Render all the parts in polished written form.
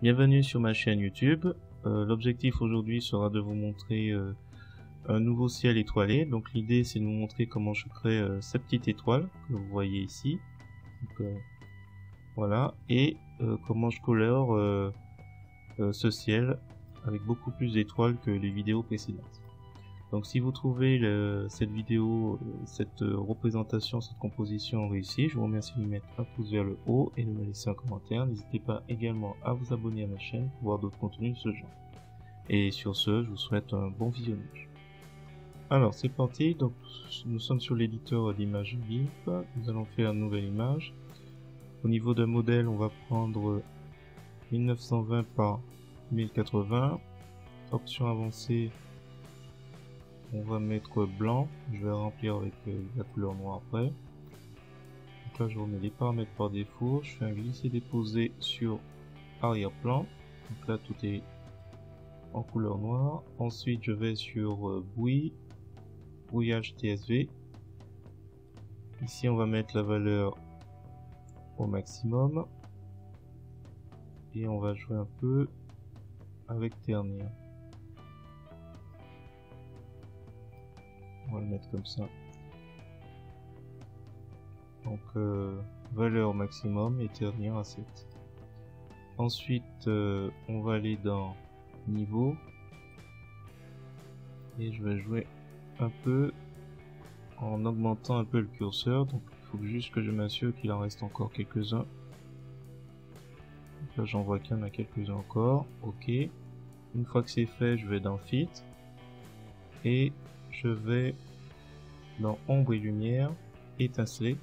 Bienvenue sur ma chaîne YouTube. L'objectif aujourd'hui sera de vous montrer un nouveau ciel étoilé. Donc l'idée c'est de vous montrer comment je crée cette petite étoile que vous voyez ici. Donc, voilà, et comment je colore ce ciel avec beaucoup plus d'étoiles que les vidéos précédentes. Donc si vous trouvez cette vidéo, cette représentation, cette composition réussie, je vous remercie de me mettre un pouce vers le haut et de me laisser un commentaire. N'hésitez pas également à vous abonner à ma chaîne pour voir d'autres contenus de ce genre. Et sur ce, je vous souhaite un bon visionnage. Alors c'est parti, donc nous sommes sur l'éditeur d'image GIMP, nous allons faire une nouvelle image. Au niveau d'un modèle, on va prendre 1920 par 1080. Option avancée, on va mettre blanc, je vais remplir avec la couleur noire après. Donc là je remets les paramètres par défaut, je fais un glisser-déposer sur arrière-plan. Donc là tout est en couleur noire. Ensuite je vais sur brouillage TSV. Ici on va mettre la valeur au maximum. Et on va jouer un peu avec ternir. On va le mettre comme ça. Donc valeur maximum et ternir à 7. Ensuite on va aller dans niveau et je vais jouer un peu en augmentant un peu le curseur. Donc il faut juste que je m'assure qu'il en reste encore quelques-uns. Là j'en vois qu'il y en a quelques-uns encore. Ok. Une fois que c'est fait, je vais dans Fit et je vais dans ombre et lumière, étinceler.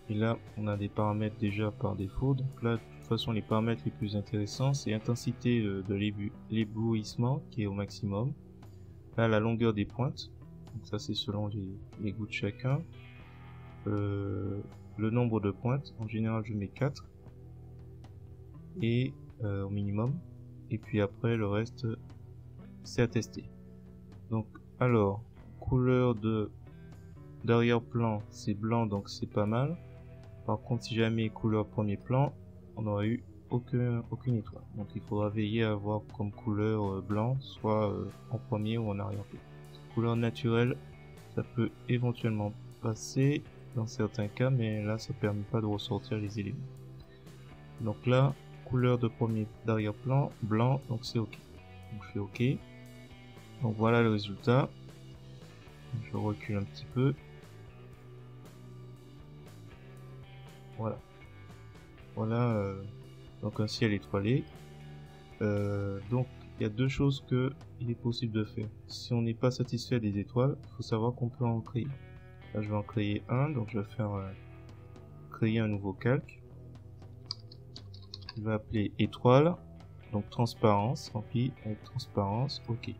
Et là on a des paramètres déjà par défaut. Donc là de toute façon les paramètres les plus intéressants c'est intensité de l'éblouissement qui est au maximum. Là la longueur des pointes, donc ça c'est selon les goûts de chacun. Le nombre de pointes, en général je mets 4 et au minimum. Et puis après le reste c'est à tester. Donc alors couleur d'arrière-plan c'est blanc, donc c'est pas mal. Par contre si jamais couleur premier plan, on n'aurait eu aucune étoile. Donc il faudra veiller à avoir comme couleur blanc, soit en premier ou en arrière-plan. Couleur naturelle, ça peut éventuellement passer dans certains cas, mais là ça permet pas de ressortir les éléments. Donc là, couleur de premier d'arrière-plan, blanc, donc c'est ok. Donc je fais ok. Donc voilà le résultat. Je recule un petit peu. Voilà. Voilà donc un ciel étoilé. Donc il y a deux choses que il est possible de faire. Si on n'est pas satisfait des étoiles, il faut savoir qu'on peut en créer. Là je vais en créer un, donc je vais faire créer un nouveau calque. Je vais appeler étoile, donc transparence, rempli avec transparence, ok.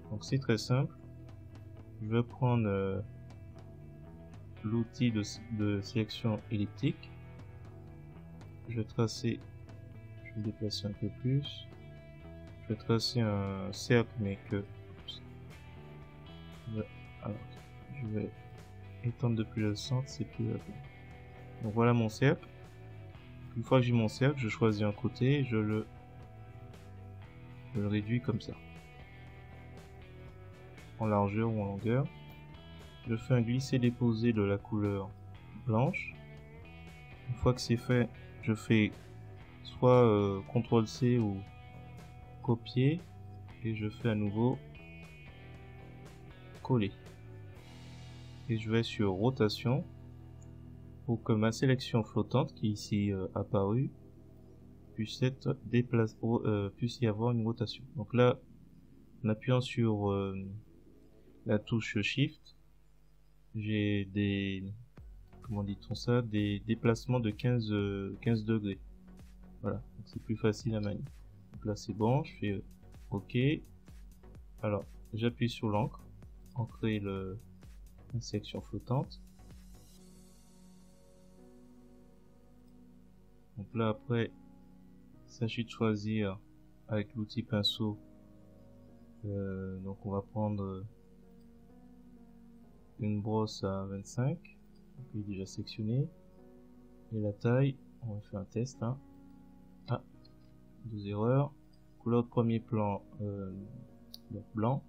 Donc c'est très simple. Je vais prendre l'outil de sélection elliptique. Je vais tracer, je vais déplacer un peu plus. Je vais tracer un cercle, mais que alors, je vais étendre depuis le centre, c'est plus. Donc voilà mon cercle. Une fois que j'ai mon cercle, je choisis un côté et je le réduis comme ça, en largeur ou en longueur. Je fais un glisser-déposer de la couleur blanche. Une fois que c'est fait, je fais soit CTRL-C ou copier et je fais à nouveau coller. Et je vais sur rotation pour que ma sélection flottante qui est ici apparue puisse être déplacée, puisse y avoir une rotation. Donc là, en appuyant sur la touche Shift, j'ai des, comment dit-on ça, des déplacements de 15 degrés. Voilà, c'est plus facile à manier. Donc là c'est bon, je fais OK. Alors j'appuie sur l'encre, ancrer la section flottante. Donc là après, il s'agit de choisir avec l'outil pinceau. Donc on va prendre une brosse à 25, donc il est déjà sectionné. Et la taille, on va faire un test. Hein. 2 erreurs. Couleur de premier plan, donc blanc.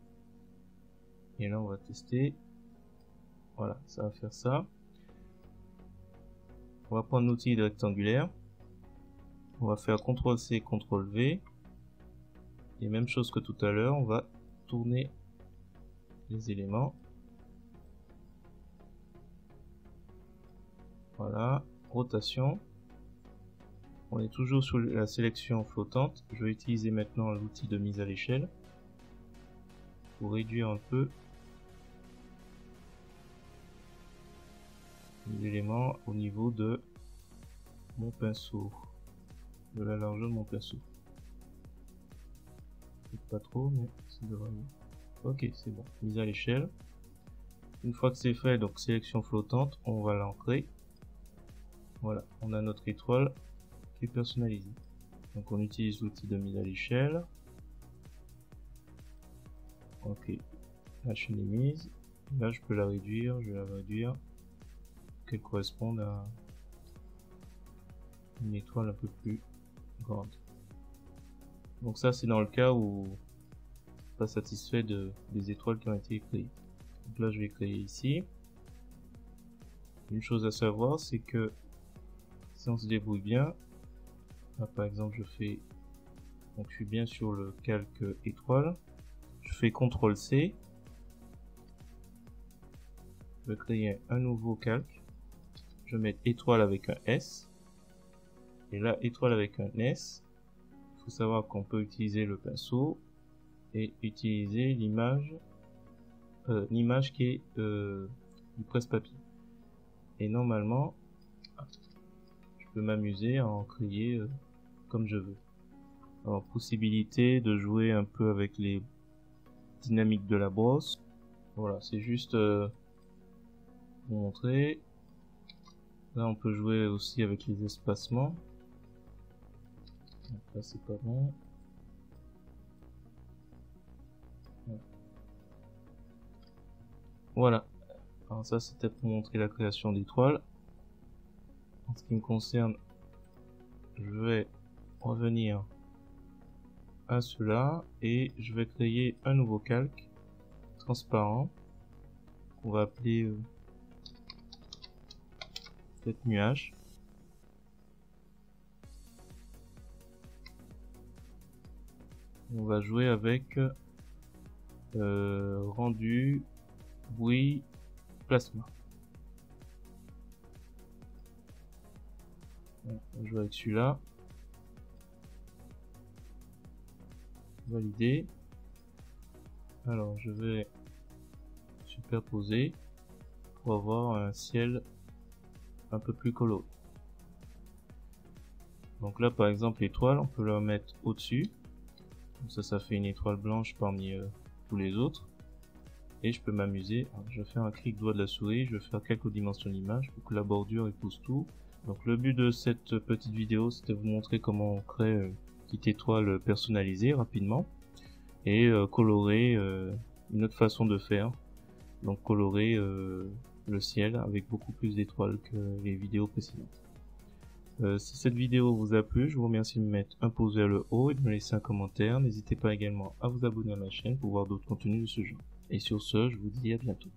Et là on va tester. Voilà, ça va faire ça. On va prendre l'outil rectangulaire. On va faire CTRL-C, CTRL-V. Et même chose que tout à l'heure, on va tourner les éléments. Voilà, rotation. On est toujours sur la sélection flottante. Je vais utiliser maintenant l'outil de mise à l'échelle pour réduire un peu les éléments au niveau de mon pinceau, de la largeur de mon pinceau. Pas trop, mais ça devrait aller. Ok, c'est bon, mise à l'échelle. Une fois que c'est fait, donc sélection flottante, on va l'ancrer. Voilà, on a notre étoile qui est personnalisée. Donc on utilise l'outil de mise à l'échelle. Ok, la chaîne est mise. Là je peux la réduire, je vais la réduire qu'elle corresponde à une étoile un peu plus grande. Donc ça c'est dans le cas où pas satisfait des étoiles qui ont été créées. Donc là je vais créer ici. Une chose à savoir, c'est que si on se débrouille bien, là par exemple je fais, donc je suis bien sur le calque étoile, je fais CTRL-C, je vais créer un nouveau calque, je vais mettre étoile avec un S, et là étoile avec un S, il faut savoir qu'on peut utiliser le pinceau et utiliser l'image qui est du presse-papier. Et normalement, je peux m'amuser à en créer comme je veux. Alors, possibilité de jouer un peu avec les dynamiques de la brosse. Voilà, c'est juste pour montrer. Là, on peut jouer aussi avec les espacements. Donc là, c'est pas bon. Voilà. Alors ça, c'était pour montrer la création d'étoiles. En ce qui me concerne, je vais revenir à cela et je vais créer un nouveau calque transparent qu'on va appeler peut-être nuage. On va jouer avec rendu, bruit, plasma. On va jouer avec celui-là. Valider. Alors je vais superposer pour avoir un ciel un peu plus coloré. Donc là par exemple l'étoile, on peut la mettre au-dessus. Comme ça fait une étoile blanche parmi tous les autres. Et je peux m'amuser. Je vais faire un clic droit de la souris, je vais faire quelques dimensions d'image pour que la bordure épouse tout. Donc le but de cette petite vidéo, c'était de vous montrer comment on crée une petite étoile personnalisée rapidement. Et colorer une autre façon de faire. Donc colorer le ciel avec beaucoup plus d'étoiles que les vidéos précédentes. Si cette vidéo vous a plu, je vous remercie de me mettre un pouce vers le haut et de me laisser un commentaire. N'hésitez pas également à vous abonner à ma chaîne pour voir d'autres contenus de ce genre. Et sur ce, je vous dis à bientôt.